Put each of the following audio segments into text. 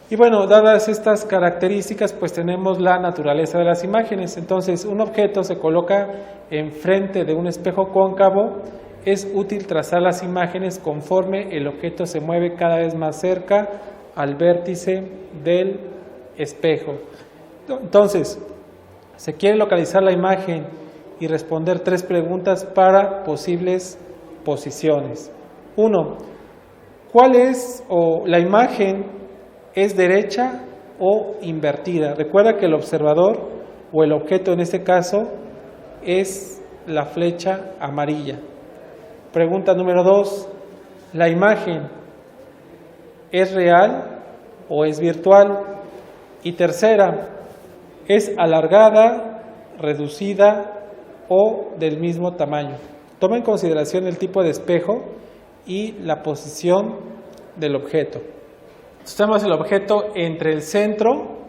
Y bueno, dadas estas características, pues tenemos la naturaleza de las imágenes. Entonces, un objeto se coloca enfrente de un espejo cóncavo. Es útil trazar las imágenes conforme el objeto se mueve cada vez más cerca al vértice del espejo. Entonces, se quiere localizar la imagen y responder 3 preguntas para posibles posiciones. 1. ¿Cuál es la imagen es derecha o invertida? Recuerda que el observador o el objeto en este caso es la flecha amarilla. Pregunta número 2. ¿La imagen es real o es virtual? Y tercera, ¿es alargada, reducida o del mismo tamaño? Toma en consideración el tipo de espejo y la posición del objeto. Tenemos el objeto entre el centro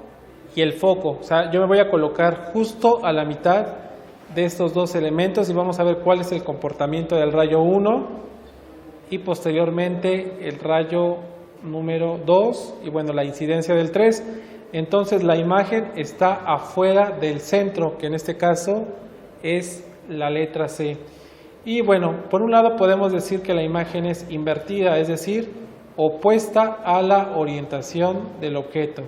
y el foco. O sea, yo me voy a colocar justo a la mitad de estos 2 elementos y vamos a ver cuál es el comportamiento del rayo 1 y posteriormente el rayo número 2 y bueno, la incidencia del 3. Entonces la imagen está afuera del centro, que en este caso es la letra C. Y bueno, por un lado podemos decir que la imagen es invertida, es decir, opuesta a la orientación del objeto.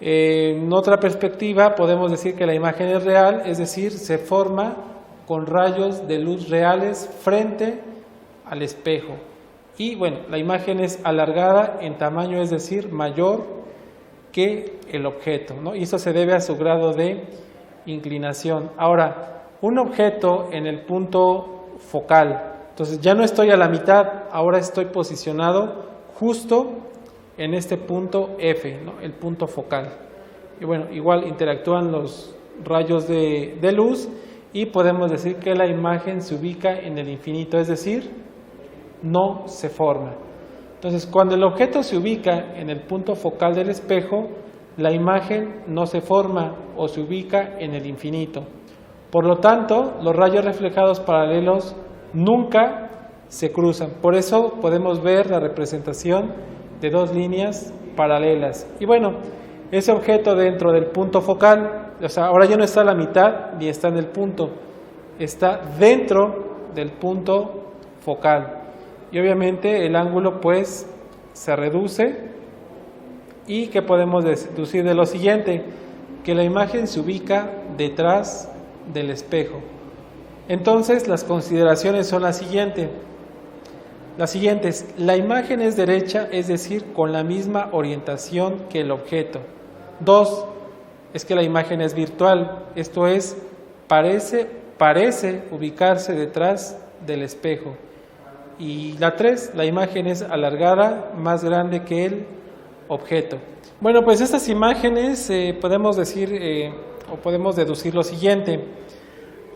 En otra perspectiva podemos decir que la imagen es real, es decir, se forma con rayos de luz reales frente al espejo. Y bueno, la imagen es alargada en tamaño, es decir, mayor que el objeto, ¿no? Y eso se debe a su grado de inclinación. Ahora, un objeto en el punto focal, entonces ya no estoy a la mitad, ahora estoy posicionado justo en este punto F, ¿no? El punto focal. Y bueno, igual interactúan los rayos de luz y podemos decir que la imagen se ubica en el infinito, es decir, no se forma. Entonces, cuando el objeto se ubica en el punto focal del espejo, la imagen no se forma o se ubica en el infinito. Por lo tanto, los rayos reflejados paralelos nunca se cruzan. Por eso podemos ver la representación de 2 líneas paralelas. Y bueno, ese objeto dentro del punto focal, o sea, ahora ya no está a la mitad ni está en el punto, está dentro del punto focal. Y obviamente el ángulo pues se reduce. ¿Y qué podemos deducir de lo siguiente? Que la imagen se ubica detrás del espejo. Entonces las consideraciones son las siguientes. La imagen es derecha, es decir, con la misma orientación que el objeto. 2, es que la imagen es virtual, esto es, parece ubicarse detrás del espejo. Y la 3, la imagen es alargada, más grande que el objeto. Bueno, pues estas imágenes podemos decir o podemos deducir lo siguiente.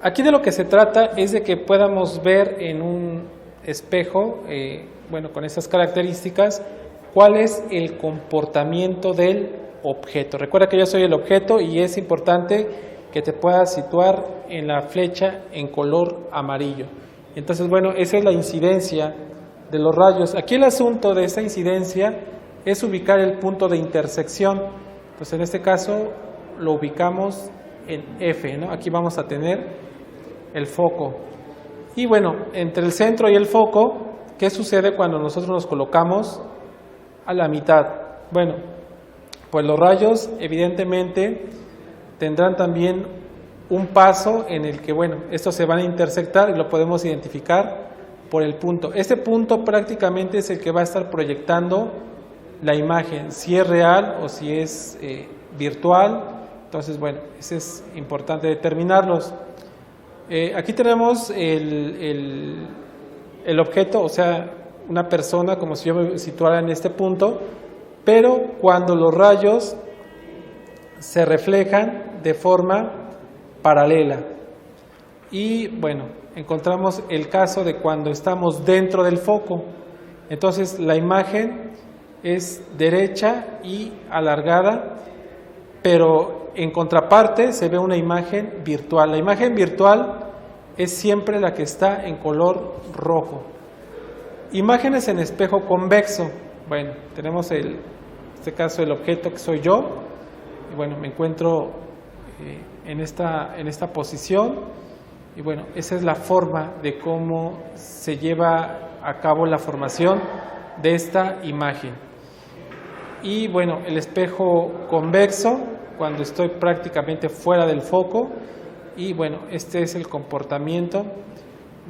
Aquí de lo que se trata es de que podamos ver en un espejo, bueno, con estas características, cuál es el comportamiento del objeto. Recuerda que yo soy el objeto y es importante que te puedas situar en la flecha en color amarillo. Entonces, bueno, esa es la incidencia de los rayos. Aquí el asunto de esta incidencia es ubicar el punto de intersección. Pues en este caso lo ubicamos en F, ¿no? Aquí vamos a tener el foco. Y bueno, entre el centro y el foco, ¿qué sucede cuando nosotros nos colocamos a la mitad? Bueno, pues los rayos evidentemente tendrán también un paso en el que, bueno, estos se van a intersectar y lo podemos identificar por el punto. Este punto prácticamente es el que va a estar proyectando la imagen, si es real o si es virtual. Entonces, bueno, eso es importante determinarlos. Aquí tenemos el objeto, o sea, una persona, como si yo me situara en este punto, pero cuando los rayos se reflejan de forma paralela. Y bueno, encontramos el caso de cuando estamos dentro del foco. Entonces la imagen es derecha y alargada, pero en contraparte se ve una imagen virtual. La imagen virtual es siempre la que está en color rojo. Imágenes en espejo convexo. Bueno, tenemos este caso el objeto que soy yo, y bueno, me encuentro en esta posición, y bueno, esa es la forma de cómo se lleva a cabo la formación de esta imagen. Y bueno, el espejo convexo, cuando estoy prácticamente fuera del foco, y bueno, este es el comportamiento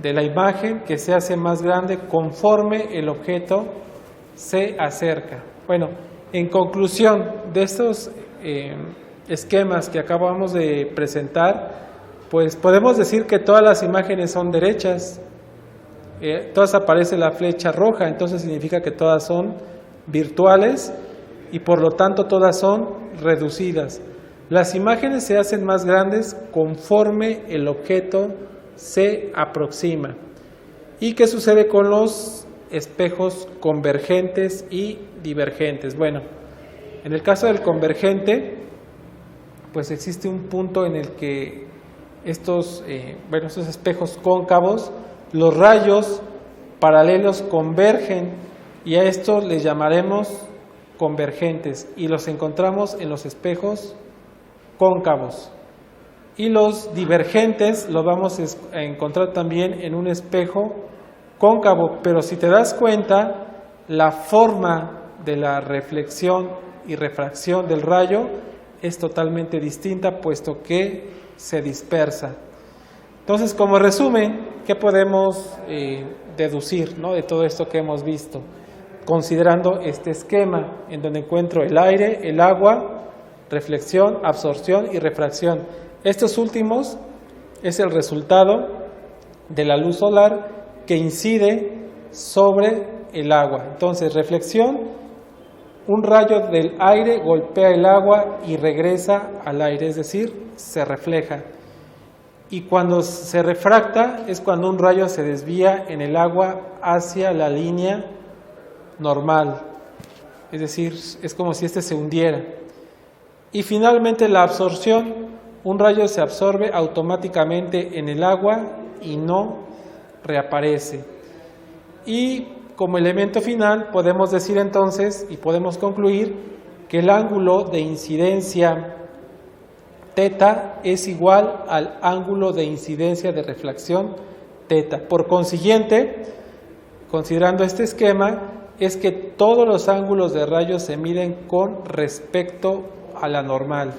de la imagen que se hace más grande conforme el objeto se acerca. Bueno, en conclusión de estos esquemas que acabamos de presentar, pues podemos decir que todas las imágenes son derechas, todas aparece la flecha roja, entonces significa que todas son virtuales y por lo tanto todas son reducidas. Las imágenes se hacen más grandes conforme el objeto se aproxima. ¿Y qué sucede con los espejos convergentes y divergentes? Bueno, en el caso del convergente, pues existe un punto en el que estos espejos cóncavos, los rayos paralelos convergen y a esto les llamaremos convergentes y los encontramos en los espejos cóncavos. Y los divergentes los vamos a encontrar también en un espejo cóncavo, pero si te das cuenta, la forma de la reflexión y refracción del rayo es totalmente distinta, puesto que se dispersa. Entonces, como resumen, ¿qué podemos deducir, ¿no?, de todo esto que hemos visto? Considerando este esquema en donde encuentro el aire, el agua, reflexión, absorción y refracción. Estos últimos es el resultado de la luz solar que incide sobre el agua. Entonces, reflexión, un rayo del aire golpea el agua y regresa al aire, es decir, se refleja. Y cuando se refracta es cuando un rayo se desvía en el agua hacia la línea normal, es decir, es como si se hundiera. Y finalmente la absorción, un rayo se absorbe automáticamente en el agua y no reaparece. Y como elemento final podemos decir entonces y podemos concluir que el ángulo de incidencia θ es igual al ángulo de incidencia de reflexión θ. Por consiguiente, considerando este esquema, es que todos los ángulos de rayos se miden con respecto a la normal.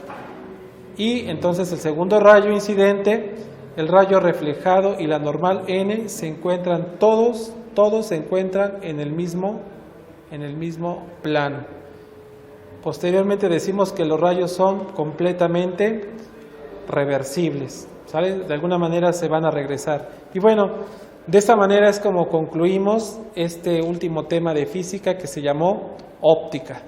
Y entonces el segundo rayo incidente, el rayo reflejado y la normal n se encuentran todos se encuentran en el mismo plano. Posteriormente decimos que los rayos son completamente reversibles, ¿sale? De alguna manera se van a regresar. Y bueno, de esta manera es como concluimos este último tema de física que se llamó óptica.